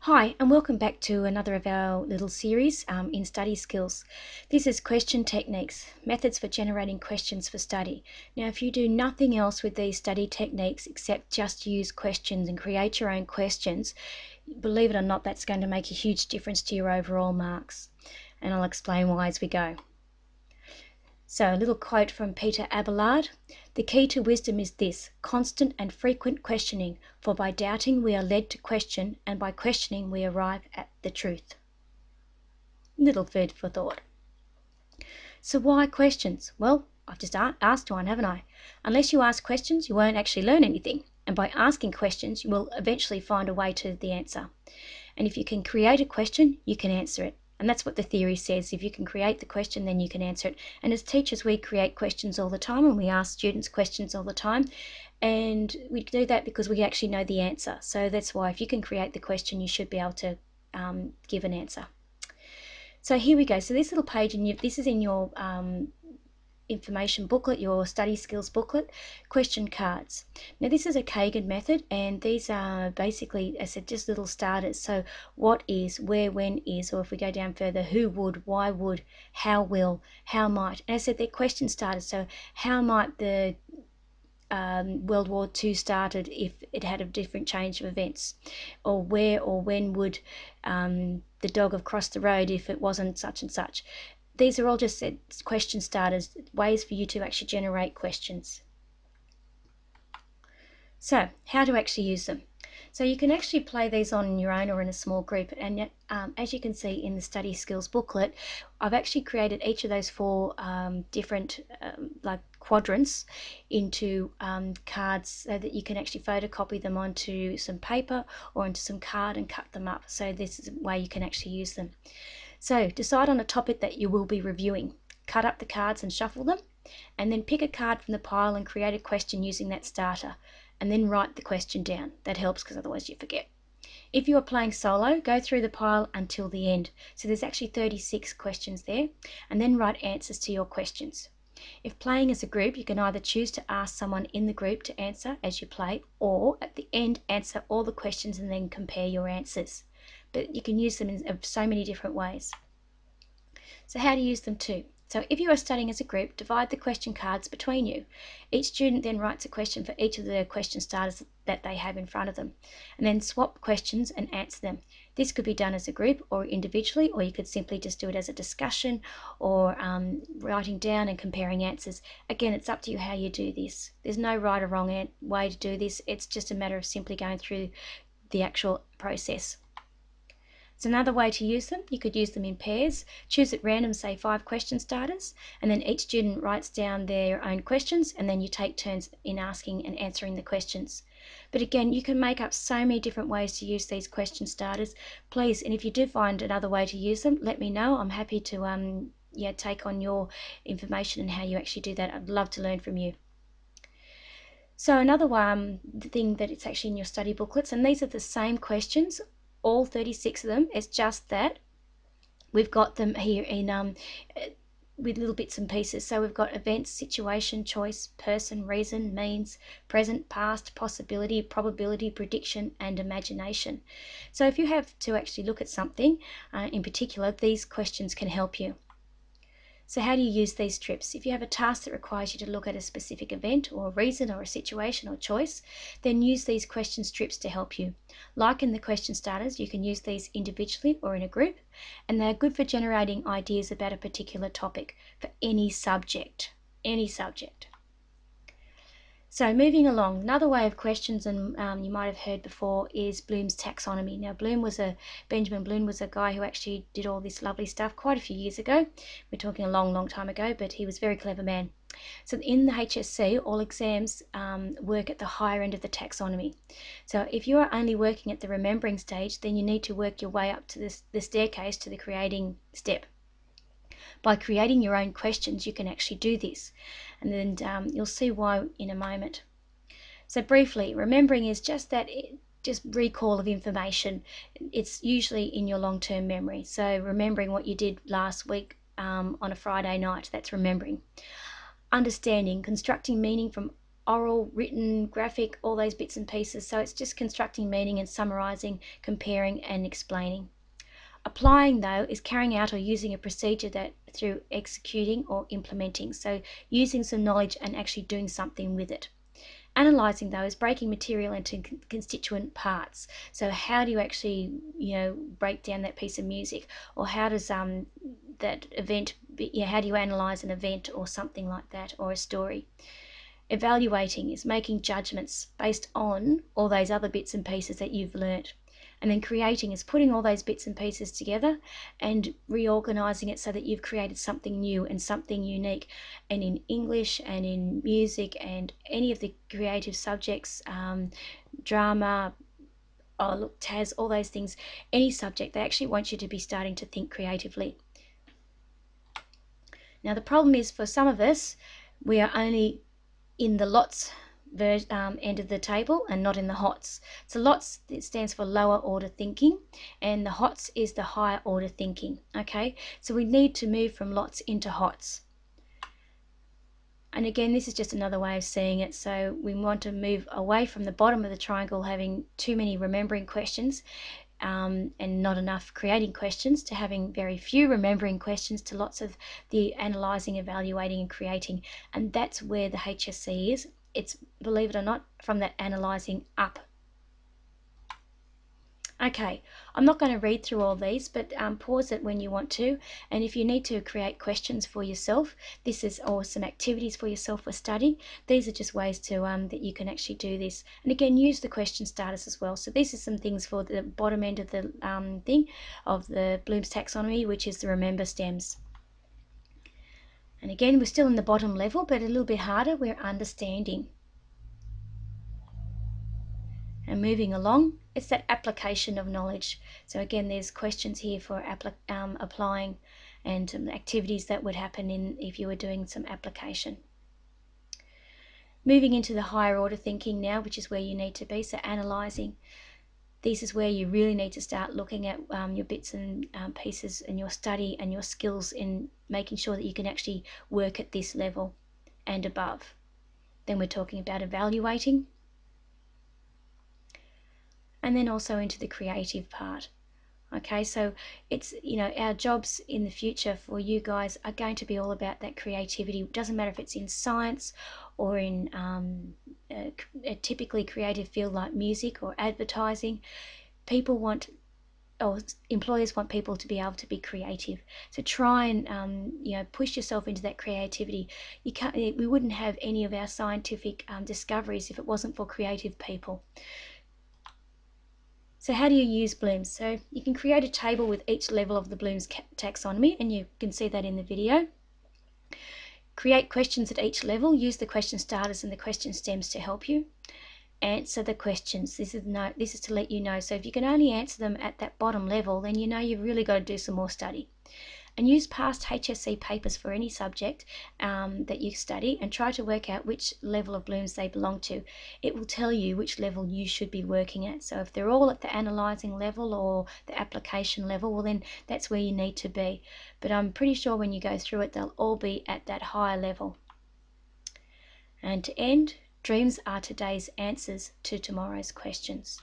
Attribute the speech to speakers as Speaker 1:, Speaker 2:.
Speaker 1: Hi, and welcome back to another of our little series in study skills. This is question techniques, methods for generating questions for study. Now, if you do nothing else with these study techniques except just use questions and create your own questions, believe it or not, that's going to make a huge difference to your overall marks. And I'll explain why as we go. So a little quote from Peter Abelard. The key to wisdom is this: constant and frequent questioning, for by doubting we are led to question, and by questioning we arrive at the truth. Little food for thought. So why questions? Well, I've just asked one, haven't I? Unless you ask questions, you won't actually learn anything. And by asking questions, you will eventually find a way to the answer. And if you can create a question, you can answer it. And that's what the theory says. If you can create the question, then you can answer it. And as teachers, we create questions all the time, and we ask students questions all the time. And we do that because we actually know the answer. So that's why if you can create the question, you should be able to give an answer. So here we go. So this little page, this is in your information booklet, your study skills booklet, question cards. Now this is a Kagan method, and these are basically, as I said, just little starters. So what is, where, when is, or if we go down further, who would, why would, how will, how might. And I said they're question starters. So how might the World War II started if it had a different change of events, or where or when would the dog have crossed the road if it wasn't such and such. These are all just question starters, ways for you to actually generate questions. So how to actually use them. So you can actually play these on your own or in a small group, and as you can see in the study skills booklet, I've actually created each of those four different like quadrants into cards so that you can actually photocopy them onto some paper or onto some card and cut them up. So this is a way you can actually use them. So decide on a topic that you will be reviewing. Cut up the cards and shuffle them, and then pick a card from the pile and create a question using that starter, and then write the question down. That helps because otherwise you forget. If you are playing solo, go through the pile until the end. So there's actually 36 questions there, and then write answers to your questions. If playing as a group, you can either choose to ask someone in the group to answer as you play, or at the end answer all the questions and then compare your answers. But you can use them in so many different ways. So how to use them too. So if you are studying as a group, divide the question cards between you. Each student then writes a question for each of the question starters that they have in front of them, and then swap questions and answer them. This could be done as a group or individually, or you could simply just do it as a discussion or writing down and comparing answers. Again, it's up to you how you do this. There's no right or wrong way to do this. It's just a matter of simply going through the actual process. So another way to use them, you could use them in pairs. Choose at random, say 5 question starters, and then each student writes down their own questions, and then you take turns in asking and answering the questions. But again, you can make up so many different ways to use these question starters. Please, and if you do find another way to use them, let me know. I'm happy to take on your information and how you actually do that. I'd love to learn from you. So another thing that it's actually in your study booklets, and these are the same questions, all 36 of them. It's just that we've got them here in with little bits and pieces. So we've got events, situation, choice, person, reason, means, present, past, possibility, probability, prediction, and imagination. So if you have to actually look at something in particular, these questions can help you. So how do you use these strips? If you have a task that requires you to look at a specific event or a reason or a situation or choice, then use these question strips to help you. Like in the question starters, you can use these individually or in a group, and they're good for generating ideas about a particular topic for any subject. Any subject. So moving along, another way of questions, and you might have heard before, is Bloom's taxonomy. Now Benjamin Bloom was a guy who actually did all this lovely stuff quite a few years ago. We're talking a long time ago, but he was a very clever man. So in the HSC, all exams work at the higher end of the taxonomy. So if you are only working at the remembering stage, then you need to work your way up to the staircase to the creating step. By creating your own questions, you can actually do this, and then you'll see why in a moment. So briefly, remembering is just recall of information. It's usually in your long-term memory. So remembering what you did last week on a Friday night, that's remembering. Understanding, constructing meaning from oral, written, graphic, all those bits and pieces. So it's just constructing meaning and summarizing, comparing and explaining. Applying, though, is carrying out or using a procedure that through executing or implementing. So using some knowledge and actually doing something with it. Analyzing, though, is breaking material into constituent parts. So how do you actually, break down that piece of music, or how does that event, how do you analyze an event or something like that, or a story? Evaluating is making judgments based on all those other bits and pieces that you've learnt. And then creating is putting all those bits and pieces together and reorganizing it so that you've created something new and something unique. And in English and in music and any of the creative subjects, drama, TAS, all those things, any subject, they actually want you to be starting to think creatively. Now the problem is, for some of us, we are only in the lots end of the table and not in the HOTS. So lots, it stands for lower order thinking, and the HOTS is the higher order thinking. Okay, so we need to move from lots into HOTS. And again, this is just another way of seeing it. So we want to move away from the bottom of the triangle, having too many remembering questions and not enough creating questions, to having very few remembering questions, to lots of the analysing, evaluating and creating. And that's where the HSC is. It's, believe it or not, from that analysing up. Okay, I'm not going to read through all these, but pause it when you want to. And if you need to create questions for yourself, this is, or some activities for yourself for study, these are just ways to that you can actually do this. And again, use the question starters as well. So these are some things for the bottom end of the thing of the Bloom's taxonomy, which is the remember stems. And again, we're still in the bottom level, but a little bit harder. We're understanding. And moving along, it's that application of knowledge. So again, there's questions here for applying, and activities that would happen if you were doing some application. Moving into the higher order thinking now, which is where you need to be, so analysing. This is where you really need to start looking at your bits and pieces and your study and your skills in making sure that you can actually work at this level and above. Then we're talking about evaluating. And then also into the creative part. Okay, so it's, our jobs in the future for you guys are going to be all about that creativity. It doesn't matter if it's in science or in a typically creative field like music or advertising. People want, or employers want, people to be able to be creative. So try and push yourself into that creativity. We wouldn't have any of our scientific discoveries if it wasn't for creative people. So how do you use Bloom's? So you can create a table with each level of the Bloom's taxonomy, and you can see that in the video. Create questions at each level. Use the question starters and the question stems to help you. Answer the questions. This is to let you know. So if you can only answer them at that bottom level, then you've really got to do some more study. And use past HSC papers for any subject that you study, and try to work out which level of Bloom's they belong to. It will tell you which level you should be working at. So if they're all at the analysing level or the application level, well then that's where you need to be. But I'm pretty sure when you go through it, they'll all be at that higher level. And to end, dreams are today's answers to tomorrow's questions.